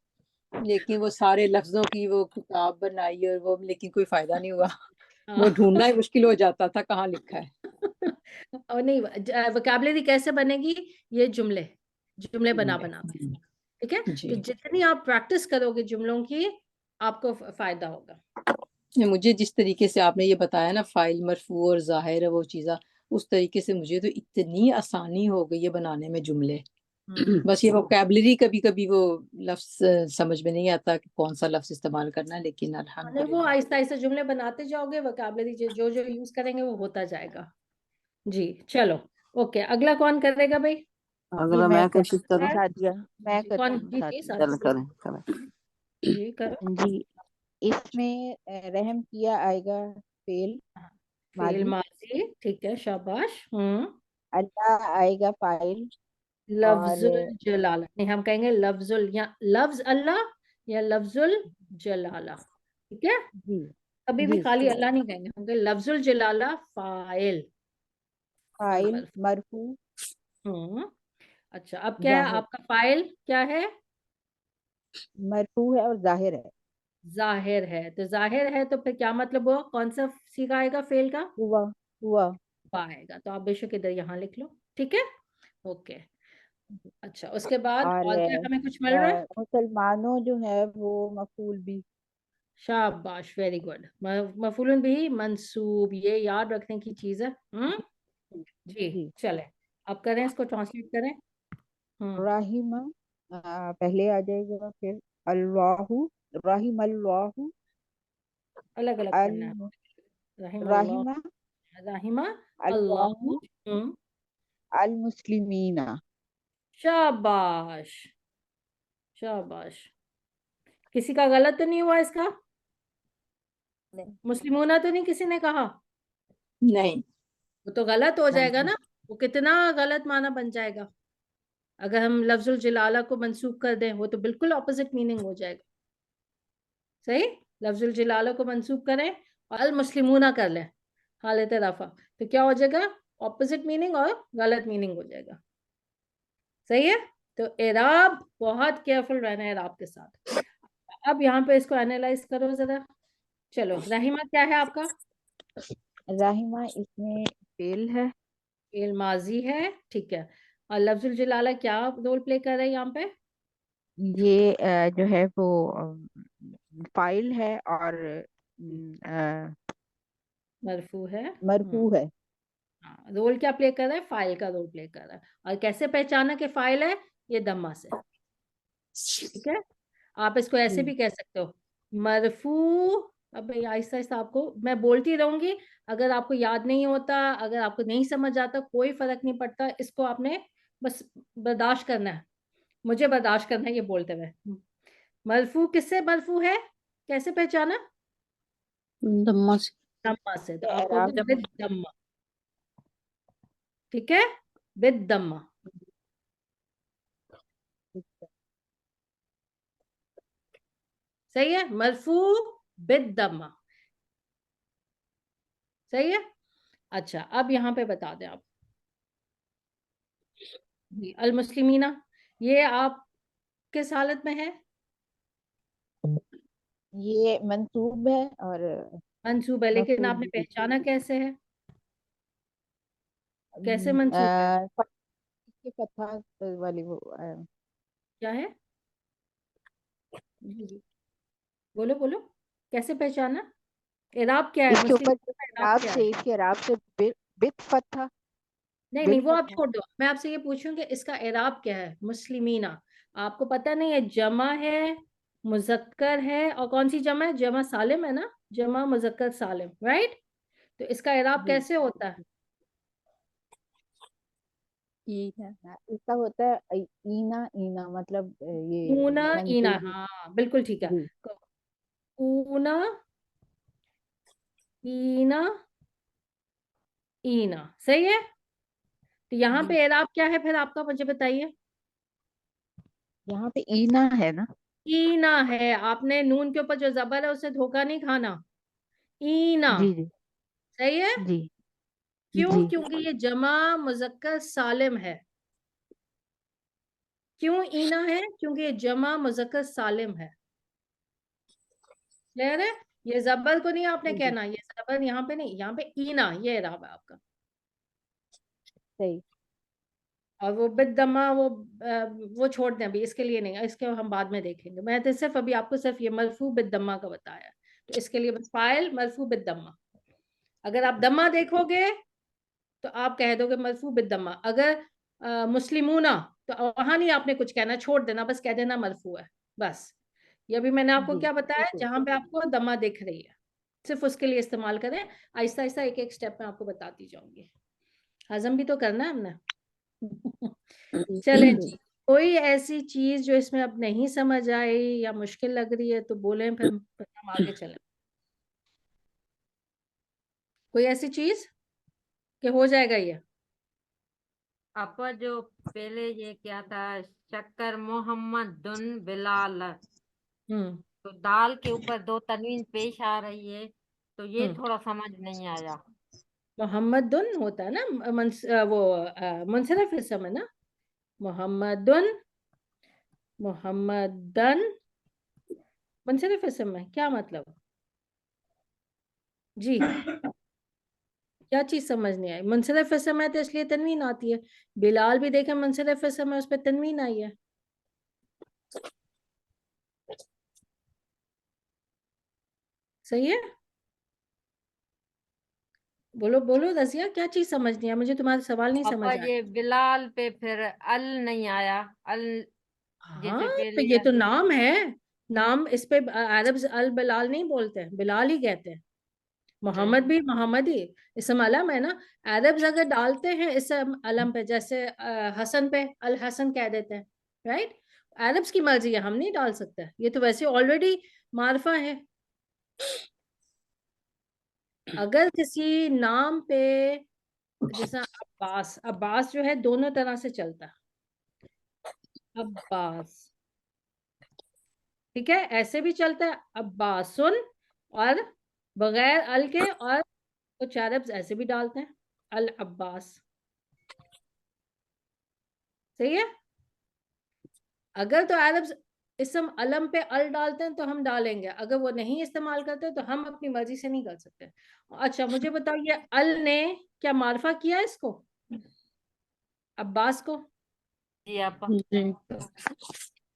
लेकिन वो सारे लफ्जों की वो किताब बनाई और वो, लेकिन कोई फायदा नहीं हुआ। वो ढूंढना ही मुश्किल हो जाता था कहाँ लिखा है। और नहीं, वोकैबुलरी कैसे बनेगी? ये जुमले, जुमले बना बना के, ठीक है। तो जी जितनी आप प्रैक्टिस करोगे जुमलों की, आपको फायदा होगा। मुझे जिस तरीके से आपने ये बताया ना, फाइल मरफू और जाहिर है वो चीज़ा, उस तरीके से मुझे तो इतनी आसानी हो गई है बनाने में जुमले। बस ये वोकैबलरी कभी कभी वो लफ्ज समझ में नहीं आता कि कौन सा लफ्ज इस्तेमाल करना है, लेकिन नहीं वो अल्हम्दुलिल्लाह। आहिस्ता आहिस्ता जुमले बनाते जाओगे, वोकैबुलरी जो जो यूज करेंगे वो होता जाएगा। जी चलो ओके, अगला कौन करेगा भाई? अगला मैं मैं कोशिश करूं। है? सादिया, मैं जी, करती कौन? हूँ जी जी सादिया। चल सादिया, करें करें। जी करो। जी, इसमें रहम किया आएगा फेल फेल माजी, माजी, ठीक है, शाबाश। अल्लाह आएगा फाइल, और लफ्जुल जलाला नहीं, हम कहेंगे लफ्जुल, या लफ्ज अल्लाह या लफ्जुल जलाला, ठीक है। जी कभी भी जी खाली अल्लाह नहीं कहेंगे, हम कहेंगे लफ्जुल जलाला फाइल फाइल मरफू। मरफू हम्म अच्छा, अब क्या है जाहिर, आपका? फाइल क्या है? मरफू है और जाहिर है। जाहिर है, तो जाहिर है तो फिर क्या मतलब हुआ? कौन सा सीगा आएगा फेल का? हुआ हुआ। हुआ आएगा, तो आप बेशक इधर यहाँ लिख लो, ठीक है। ओके, अच्छा, उसके बाद और और क्या हमें कुछ मिल रहा है? मुसलमानों जो है वो मफूल भी। शाबाश, वेरी गुड। मफूलन भी मंसूब, ये याद रखने की चीज है। जी, जी, चले, अब करें, इसको ट्रांसलेट करें। राहिमा पहले आ जाएगा, फिर अल्लाहु, राहिम अल्लाहु, अलग अलग अल पढ़ना है। रहीम अल्लाह, राहिमा रहीमा अल्लाहु अल्लाह। अल मुस्लिमीना। शाबाश, शाबाश। किसी का गलत तो नहीं हुआ इसका? मुस्लिमूना तो नहीं किसी ने कहा? नहीं। वो तो गलत हो जाएगा नहीं, ना, वो कितना गलत माना बन जाएगा। अगर हम लफ्जुल जलाला को मंसूब कर दें, वो तो बिल्कुल ऑपोजिट मीनिंग हो जाएगा। सही, लफ्जुल जलाला को मंसूब करें और अल मुस्लिमूना कर लें हालत रफा, तो क्या हो जाएगा? ऑपोजिट मीनिंग और गलत मीनिंग हो जाएगा। सही है, तो एराब बहुत केयरफुल रहना है एराब के साथ। अब यहाँ पे इसको एनालाइज करो जरा। चलो, रहीमा क्या है आपका? राहिमा इसमें फेल है। फेल माजी है, ठीक है। और लफ्जुल जलाला क्या रोल प्ले कर रहा है यहाँ पे? ये जो है वो फाइल है और मरफू है। मरफू है। हाँ, रोल क्या प्ले कर रहा है? फाइल का रोल प्ले कर रहा है। और कैसे पहचाना कि फाइल है? ये दम्मा से, ठीक है। आप इसको ऐसे जी भी कह सकते हो, मरफू। अब आहिस्ता आहिस्ता आपको मैं बोलती रहूंगी, अगर आपको याद नहीं होता, अगर आपको नहीं समझ आता, कोई फर्क नहीं पड़ता, इसको आपने बस बर्दाश्त करना है, मुझे बर्दाश्त करना है ये बोलते हुए। मरफू किससे मरफू है? कैसे पहचाना? दम्मा से। दम्मा से, तो आप एराब कहोगे बिद दम्मा, ठीक है, बिद दम्मा। सही है, मरफू बिद दम्मा, सही है। अच्छा, अब यहाँ पे बता दें आप, अल मुस्लिमीना, ये आप किस हालत में है? ये मंसूब है और मंसूब है, लेकिन मफूल आपने भी। पहचाना कैसे है? कैसे मंसूब है? इसके फतहा वाली वो क्या है? जी जी, बोलो बोलो, कैसे पहचाना? इराब क्या है? इसके मुस्लिम ऊपर का इराब क्या है? इसके एराब से बित फतहा, नहीं नहीं, बिल वो आप फतहा। छोड़ दो, मैं आपसे ये पूछूं कि इसका इराब क्या है? मुस्लिमीना, आपको पता नहीं है? जमा है, मुजक्कर है, और कौन सी जमा है? जमा सालिम है ना, जमा मुजक्कर सालिम, राइट। तो इसका इराब जी कैसे होता है? इसका होता है ईना ईना, मतलब ये ऊना ईना, मंसूब। हाँ बिल्कुल ठीक है। जी ऊना ईना ईना, सही है। तो यहाँ जी, पे एराब क्या है फिर आपका, मुझे बताइए। यहाँ पे ईना है ना। ईना है, आपने नून के ऊपर जो जबर है उससे धोखा नहीं खाना। ईना, जी जी सही है। जी क्यों? जी क्योंकि ये जमा मुजक्कर सालिम है। क्यों ईना है? क्योंकि ये जमा मुजक्कर सालिम है। क्लियर है? ये जबर को नहीं आपने जी कहना, ये जबर यहाँ पे नहीं, यहाँ पे ईना, ये इराब है आपका। सही। और वो बिदमा, वो छोड़ दें अभी, इसके लिए नहीं, इसके हम बाद में देखेंगे। मैं तो सिर्फ अभी आपको सिर्फ ये मरफू बिदमा का बताया, तो इसके लिए बस फाइल मरफू बिदमा। अगर आप दम्मा देखोगे तो आप कह दोगे मरफू बिदम्मा। अगर मुस्लिमूना, तो वहां नहीं आपने कुछ कहना, छोड़ देना, बस कह देना मरफू है, बस। ये अभी मैंने आपको जी क्या बताया? बिल्कुल। जहां पे आपको दम्मा दिख रही है, सिर्फ उसके लिए इस्तेमाल करें। आहिस्ता आहिस्ता एक एक स्टेप में आपको बताती जाऊंगी। हजम भी तो करना है हमने। चलें जी, कोई ऐसी चीज जो इसमें अब नहीं समझ आई या मुश्किल लग रही है तो बोलें, फिर हम आगे चलें। कोई ऐसी चीज कि हो जाएगा ये? आपा जो पहले ये क्या था, शक्कर मोहम्मद दुन बिलाल, हम्म तो दाल के ऊपर दो तनवीन पेश आ रही है, तो ये हम्म थोड़ा समझ नहीं आया। मोहम्मदुन होता है ना, वो मुनसरफ इसम है ना, मोहम्मदुन, मोहम्मदन मुनसरफ इसम है, क्या मतलब जी? क्या चीज समझ नहीं आई? मुनसरफ इसम है तो इसलिए तनवीन आती है। बिलाल भी देखे मुनसरफ इसम है, उस पर तनवीन आई है। सही है? बोलो बोलो रजिया, क्या चीज समझ नहीं आई? मुझे तुम्हारा सवाल नहीं आपा समझ आया। ये बिलाल पे फिर अल नहीं आया, अल हाँ, जैसे तो पहले ये तो अल। नाम है। नाम इस पे अरब अल बिलाल नहीं बोलते हैं, बिलाल ही कहते हैं। मोहम्मद भी मोहम्मद ही इसम अलम है ना। अरब्स अगर डालते हैं इसम अलम पे, जैसे हसन पे अल हसन कह देते हैं, राइट? अरब्स की मर्जी है, हम नहीं डाल सकते। ये तो वैसे ऑलरेडी मार्फा है। अगर किसी नाम पे, जैसा अब्बास, अब्बास जो है दोनों तरह से चलता है। अब्बास, ठीक है, ऐसे भी चलता है अब्बासुन, और बगैर अल के, और कुछ अरब्स ऐसे भी डालते हैं अल अब्बास। सही है? अगर तो अरब्स इसम अलम पे अल डालते हैं तो हम डालेंगे, अगर वो नहीं इस्तेमाल करते तो हम अपनी मर्जी से नहीं कर सकते। अच्छा मुझे बताओ, ये अल ने क्या मार्फा किया इसको, अब्बास को? जी आपा। जी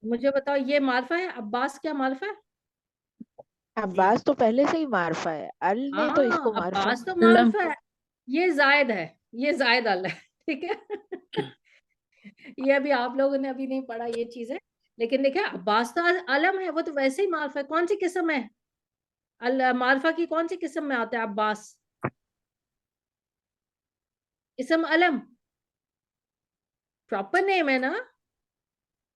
मुझे बताओ, ये मार्फा है? अब्बास क्या मार्फा है? अब्बास तो पहले से ही मार्फा है, अल ने तो हाँ, इसको मार्फा अब्बास तो लम मार्फा है। ये जायद है, ये जायद अल है, ठीक है। ये अभी आप लोगों ने अभी नहीं पढ़ा ये चीज है, लेकिन देखिए अब्बास तो अलम है, वो तो वैसे ही मार्फा है। कौन सी किस्म है अल मार्फा की, कौन सी किस्म में आता है अब्बास? इसम अलम, प्रॉपर नेम है ना?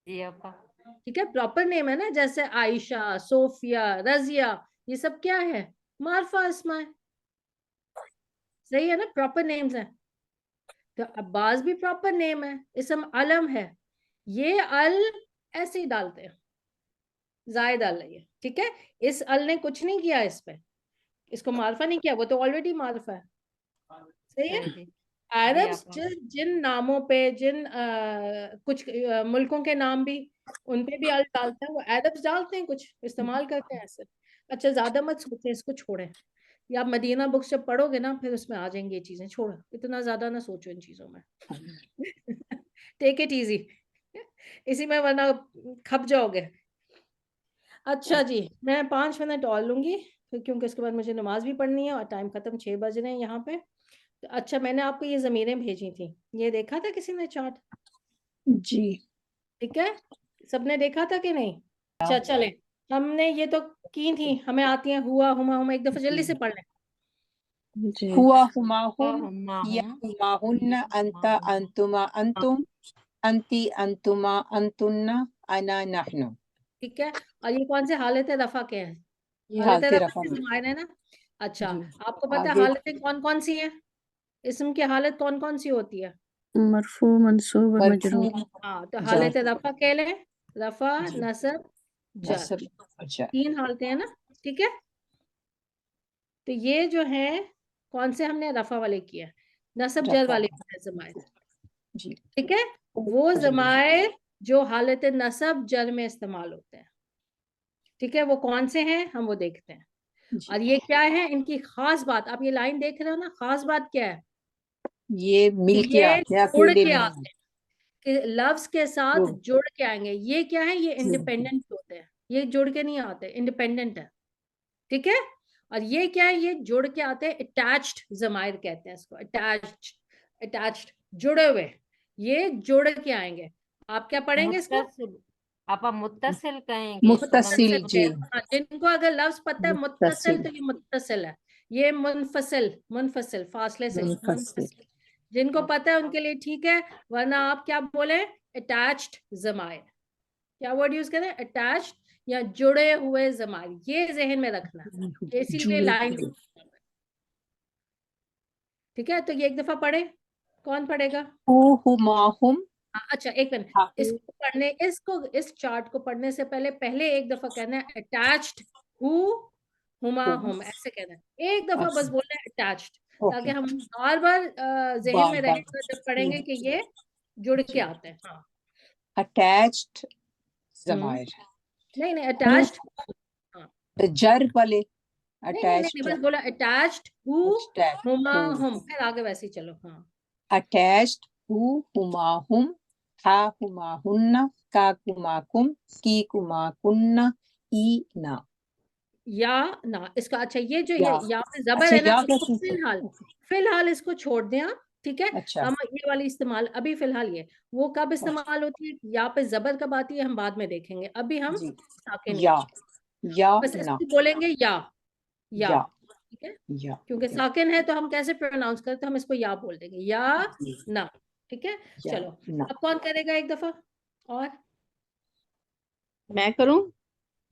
जी आपा। ठीक है, प्रॉपर नेम है ना, जैसे आयशा, सोफिया, रजिया, ये सब क्या है? मार्फा अस्मा है। सही है ना, प्रॉपर नेम्स हैं। तो अब्बास भी प्रॉपर नेम है, इसम अलम है। ये अल ऐसे ही डालते हैं, जायद अल है ये, ठीक है। इस अल ने कुछ नहीं किया इस पे, इसको मार्फा नहीं किया, वो तो ऑलरेडी मार्फा है। सही है? जी जी अरब्स आपा। जिन नामों पे, जिन कुछ मुल्कों के नाम भी, उन पे भी अल डालते हैं, वो अरब्स डालते हैं, कुछ इस्तेमाल करते हैं ऐसे। अच्छा ज्यादा मत सोचें, इसको छोड़ें। या आप मदीना बुक्स जब पढ़ोगे ना, फिर उसमें आ जाएंगी ये चीजें। छोड़ो, इतना ज्यादा ना सोचो इन चीजों में। टेक इट इजी, इसी में वरना खप जाओगे। अच्छा जी, मैं 5 मिनट और लूंगी फिर, क्योंकि उसके बाद मुझे नमाज भी पढ़नी है और टाइम खत्म, 6 बज रहे हैं यहाँ पे। तो अच्छा, मैंने आपको ये जमीरें भेजी थी, ये देखा था किसी ने चार्ट? जी। ठीक है, सबने देखा था कि नहीं? अच्छा चले, हमने ये तो की थी, हमें आती है हुआ हुमा हुमा, एक दफा जल्दी से पढ़ लें। जी हुआ हुमाहुन, हुम्मा या हुम, हुमाहुन्ना, अंता अंतुमा अंतुम, अंती अंतुमा अंतुन्ना, अना नहनु। ठीक है, और ये कौन से हालत रफा के हैं? ये हालत हालत रफा रफा के में। ज़मायर है ना। अच्छा, जी। आपको पता है आगे हालतें कौन कौन सी हैं? इसम की हालत कौन कौन सी होती है? मरफू मंसूब और मरफू, मजरूर। हाँ, तो जर, हालत रफा कह लें, रफा, जी, नसब, जर, नसब, जर। 3 हालतें हैं ना। ठीक है, तो ये जो है कौन से हमने रफा वाले किया, नसब जर रफा, वाले जमायर। जी, ठीक है, वो जी, जमायर जो हालत नसब जर में इस्तेमाल होते हैं। ठीक है, वो कौन से हैं हम वो देखते हैं। जी। और ये क्या है इनकी खास बात, आप ये लाइन देख रहे हो ना, खास बात क्या है? ये कि मिल के ये आते हैं, जुड़ अकेले के में आते नहीं। हैं, कि लफ्ज के साथ जुड़, जुड़ के आएंगे। ये क्या है, ये जुड़, इंडिपेंडेंट होते हैं, ये जुड़ के नहीं आते, इंडिपेंडेंट है। ठीक है, और ये क्या है, ये जुड़ के आते हैं, अटैच्ड जमायर कहते हैं इसको, अटैच्ड, अटैच्ड, जुड़े हुए, ये जुड़ के आएंगे। आप क्या पढ़ेंगे इसको? मुत्तसिल, आपा मुत्तसिल कहेंगे इसको, मुत्तसिल, मुत्तसिल जी, मुत्तसिल। हाँ, जिनको अगर लफ्ज पता है मुत्तसिल, मुत्तसिल, तो ये मुत्तसिल है। ये मुनफसिल, मुनफसिल फासले से, मुनफसिल, मुनफसिल। जिनको पता है उनके लिए ठीक है, वरना आप क्या बोले, अटैच्ड जमायर। क्या वर्ड यूज करें, अटैच्ड या जुड़े हुए जमायर, ये जहन में रखना, ये इसीलिए जुड़े लाइन। हुए। ठीक है, तो ये एक दफा पढ़े, कौन पढ़ेगा? हुमाहुम अच्छा एक मिनट, इसको पढ़ने, इस चार्ट को पढ़ने से पहले एक दफा कहना है अटैच्ड हु हुमा हुम, ऐसे कहना है एक दफा, बस बोलना है अटैच्ड, ताकि हम बार बार जहन में रहेगा जब पढ़ेंगे कि ये जुड़ के आते हैं। हाँ, अटैच्ड जमायर, नहीं नहीं, अटैच्ड, जर वाले नहीं नहीं नहीं, बस अटैच्ड, बोला अटैच्ड हु हुमा हुम, फिर आगे वैसे ही चलो। हाँ, अटैच्ड हु हुमाहुम, हा हुमाहुन्ना, का कुमाकुम, की कुमाकुन्ना, ई ना, या ना, इसका अच्छा ये जो या। यहाँ पे जबर अच्छा है ना, या इसको कैसे? फिलहाल इसको छोड़ दें आप, ठीक है। अच्छा हम ये वाली इस्तेमाल अभी फिलहाल, ये वो कब इस्तेमाल होती है, यहाँ पे जबर कब आती है हम बाद में देखेंगे, अभी हम जी, साकिन या या बस ना, इसको बोलेंगे या, या ठीक है, या क्योंकि साकिन है तो हम कैसे प्रोनाउंस करते हैं, हम इसको या बोल देंगे, या जी, ना, ठीक है। या चलो, ना। अब कौन करेगा एक दफा और? मैं करूं?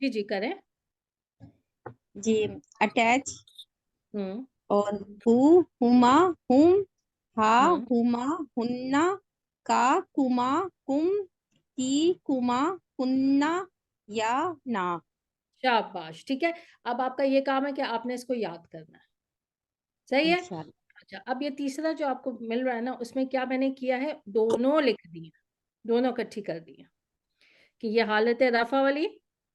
जी जी करें। जी, अटैच हम्म और हुमा हुम, हा हम्म हुमा हुन्ना, का कुमा कुम, की कुमा कुन्ना, या ना। शाबाश, ठीक है। अब आपका ये काम है कि आपने इसको याद करना है, सही है। इंशाल्लाह। अच्छा, अब ये तीसरा जो आपको मिल रहा है ना, उसमें क्या मैंने किया है, दोनों लिख दिए, दोनों इकट्ठी कर दी है, कि ये हालत रफा वाली,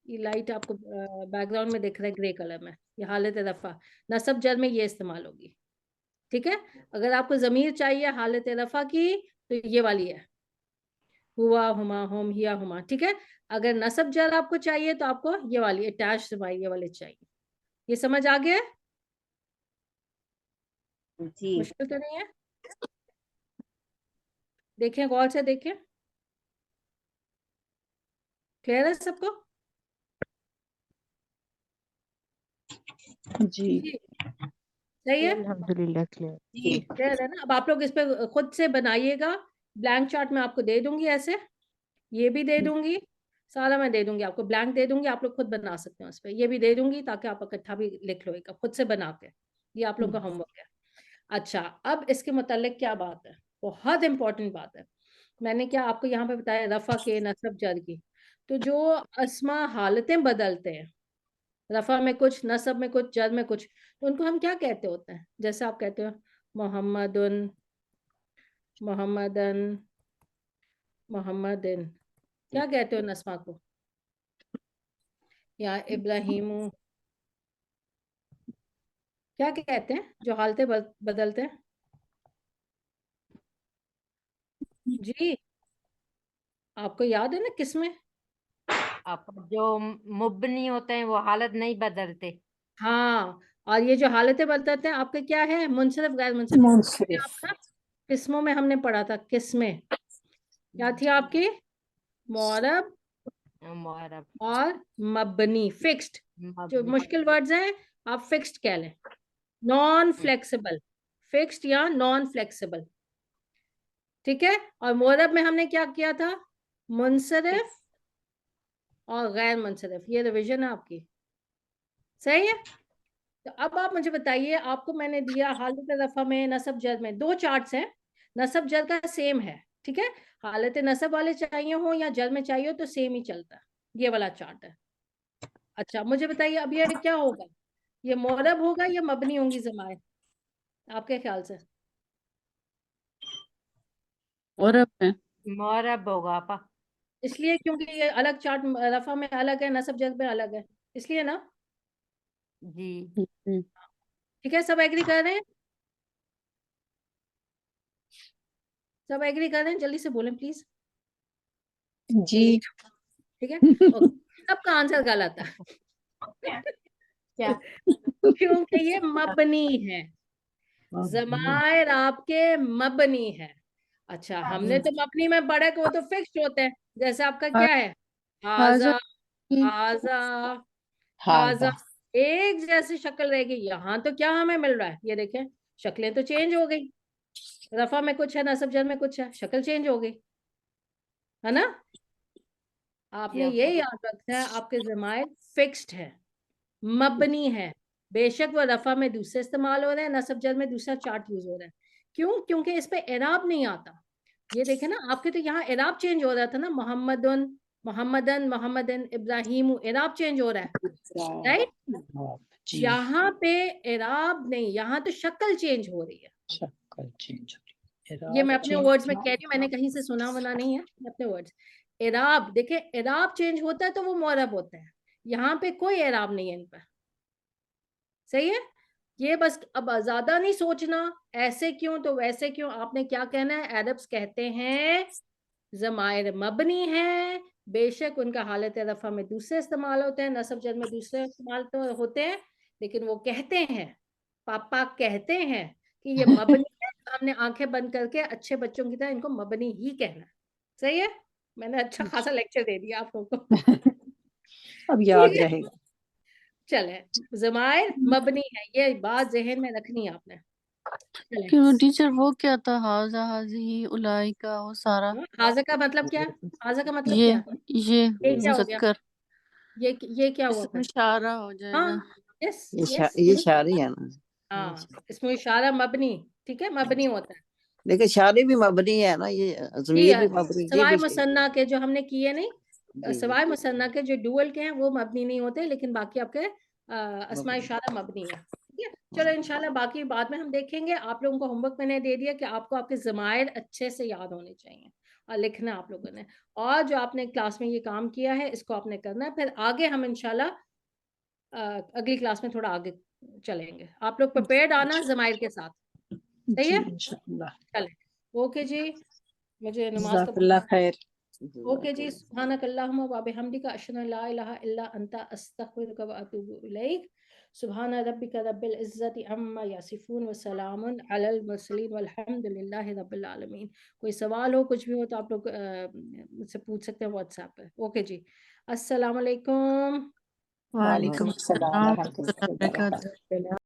ये लाइट आपको बैकग्राउंड में दिख रहा है ग्रे कलर में, ये हालत रफा नसब जर में ये इस्तेमाल होगी, ठीक है। अगर आपको जमीर चाहिए हालत रफा की, तो ये वाली है, हुआ हुमा हुम हिया हुमा, ठीक है। अगर नसब जर आपको चाहिए तो आपको ये वाली अटैच ये वाले चाहिए। ये समझ आ गया है? जी, मुश्किल तो नहीं है? देखें, गौर से देखें, क्लियर है सबको? जी जी, सही है, अल्हम्दुलिल्लाह क्लियर। जी, क्लियर है ना। अब आप लोग इस पे खुद से बनाइएगा, ब्लैंक चार्ट में आपको दे दूंगी, ऐसे ये भी दे दूंगी, सारा मैं दे दूंगी आपको, ब्लैंक दे दूंगी, आप लोग खुद बना सकते हो उस पर, ये भी दे दूंगी ताकि आप इकट्ठा भी लिख लो एक खुद से बना के, ये आप लोग का होमवर्क है। अच्छा, अब इसके मुतालिक क्या बात है, बहुत इंपॉर्टेंट बात है। मैंने क्या आपको यहाँ पे बताया, रफा के नसब जर की, तो जो अस्मा हालतें बदलते हैं, रफा में कुछ, नसब में कुछ, जर में कुछ, तो उनको हम क्या कहते होते हैं? जैसे आप कहते हो मोहम्मदुन, मोहम्मदन, मोहम्मदिन, क्या कहते हो नस्मा को? या इब्राहिमू, क्या कहते हैं जो हालतें बदलते हैं? जी, आपको याद है ना किसमें? अब जो मुबनी होते हैं वो हालत नहीं बदलते। हाँ, और ये जो हालतें बदलते हैं आपके क्या है, मुनसरिफ गैर मुनसरिफ। मुंसरिफ, आपका किस्मों में हमने पढ़ा था, किस्में क्या थी आपकी, मुअरब मुअरब, और मबनी, फिक्स्ड। जो मबनी। मुश्किल वर्ड्स हैं आप फिक्स्ड कह लें, नॉन फ्लेक्सिबल, फिक्स्ड या नॉन फ्लेक्सिबल, ठीक है। और मुअरब में हमने क्या किया था, मुनसरिफ और गैर मुनसरिफ, ये रिवीजन है आपकी, सही है। तो अब आप मुझे बताइए, आपको मैंने दिया हालत रफा में, नसब जर में, दो चार्ट्स हैं, नसब जर का सेम है, ठीक है। हालत नसब वाले चाहिए हो या जर में चाहिए हो तो सेम ही चलता है, ये वाला चार्ट है। अच्छा, मुझे बताइए अब ये क्या होगा, ये मुअरब होगा या मबनी होंगी जमाएं, आपके ख्याल से? और अब है। मुअरब होगा आपा। इसलिए क्योंकि ये अलग चार्ट, रफा में अलग है, नसब जर में अलग है, इसलिए ना। जी, हम्म, ठीक है, सब एग्री कर रहे हैं? सब एग्री कर रहे हैं, जल्दी से बोलें प्लीज। जी। ठीक है, ओके, सबका आंसर गलत है। क्या? क्योंकि ये मबनी है, जमायर आपके मबनी है। अच्छा, हमने तो मबनी में पढ़ा कि वो तो फिक्स्ड होते हैं, जैसे आपका क्या है, हाजा हाजा, की हाजा, हाजा, हाजा, एक जैसी शक्ल रहेगी। यहाँ तो क्या हमें मिल रहा है, ये देखें, शक्लें तो चेंज हो गई, रफा में कुछ है, नसब जर में कुछ है, शक्ल चेंज हो गई है ना। आपने जी ये आपा। याद रखना है, आपके ज़माइर फिक्स्ड है, मबनी है। बेशक वो रफा में दूसरे इस्तेमाल हो रहे हैं, नसब जर में दूसरा चार्ट यूज हो रहा है। क्यों? क्योंकि इस पे एराब नहीं आता। ये देखे ना, आपके तो यहाँ एराब चेंज हो रहा था ना, मोहम्मदन मोहम्मदन मोहम्मदन इब्राहिम, एराब चेंज हो रहा है, राइट। जी यहाँ पे एराब नहीं, यहाँ तो शक्ल चेंज हो रही है। शक्ल चेंज हो रही है, ये मैं एराब अपने चेंज वर्ड्स में कह रही हूँ, मैंने कहीं से सुना वना नहीं है, मैं अपने वर्ड्स। एराब देखे, एराब चेंज होता है तो वो मुअरब होता है, यहाँ पे कोई एराब नहीं है इन पर। सही है। ये बस अब ज्यादा नहीं सोचना, ऐसे क्यों तो वैसे क्यों, आपने क्या कहना है, अरब्स कहते हैं ज़माइर मबनी है, बेशक उनका हालत रफा में दूसरे इस्तेमाल होते हैं, नसब जर में दूसरे इस्तेमाल तो होते हैं, लेकिन वो कहते हैं, पापा कहते हैं कि ये मबनी है। हमने आंखें बंद करके अच्छे बच्चों की तरह इनको मबनी ही कहना है। सही है। मैंने अच्छा खासा लेक्चर दे दिया आप लोगों को। अब याद ठीक है, रहेगा। चले, ज़माइर मबनी है, ये बात जहन में रखनी है आपने। चले, क्यों टीचर, वो क्या था, हाजा हाजी उलाई का वो सारा, हाजा का मतलब क्या है? हाजा का मतलब ये क्या है? ये ये क्या हो गया? मुजक्कर, ये क्या हुआ इसमें फिर? इशारा हो जाएगा। हाँ, यस ये यस, ये शायरी है ना। हाँ, इसमें इशारा मबनी, ठीक है, मबनी होता है। लेकिन शायरी भी मबनी है ना, ये जी जमीर भी मबनी, ये सवाए भी सही। मुसन्ना के जो हमने किए नहीं, जी जी सवाए मुसन्ना के जो डुअल के हैं वो मबनी नहीं होते, लेकिन बाकी आपके अस्मा मबनी। इशारा मबनी है। ठीक है, चलो इंशाल्लाह बाकी बाद में हम देखेंगे। आप लोगों को होमवर्क मैंने दे दिया कि आपको आपके ज़माइर अच्छे से याद होने चाहिए और लिखना आप लोगों ने, और जो आपने क्लास में ये काम किया है इसको आपने करना है। फिर आगे हम इंशाल्लाह अगली क्लास में थोड़ा आगे चलेंगे। आप लोग प्रिपेयर्ड आना ज़माइर के साथ, सही जी है। इंशाल्लाह। चलें, ओके जी, मुझे नमाज का जज़ाकल्लाह खैर। ओके जी, सुब्हानक अल्लाहुम्मा व बिहम्दिका अशहदु अन ला इलाहा इल्ला अंता अस्तगफिरुका व अतूबु इलैक। सुब्हान रब्बिका रब्बिल इज्जति अम्मा यसिफून व सलामुन अलल मुरसलीन वल्हम्दुलिल्लाहि रब्बिल आलमीन। कोई सवाल हो, कुछ भी हो तो आप लोग मुझसे पूछ सकते हैं व्हाट्सएप पे। ओके जी, अस्सलाम वालेकुम। वालेकुम वालेकुम अस्सलाम अस्सलाम व रहमतुल्लाहि व वरहमतुल्लाहि वबरकातुहू। बरकातहू।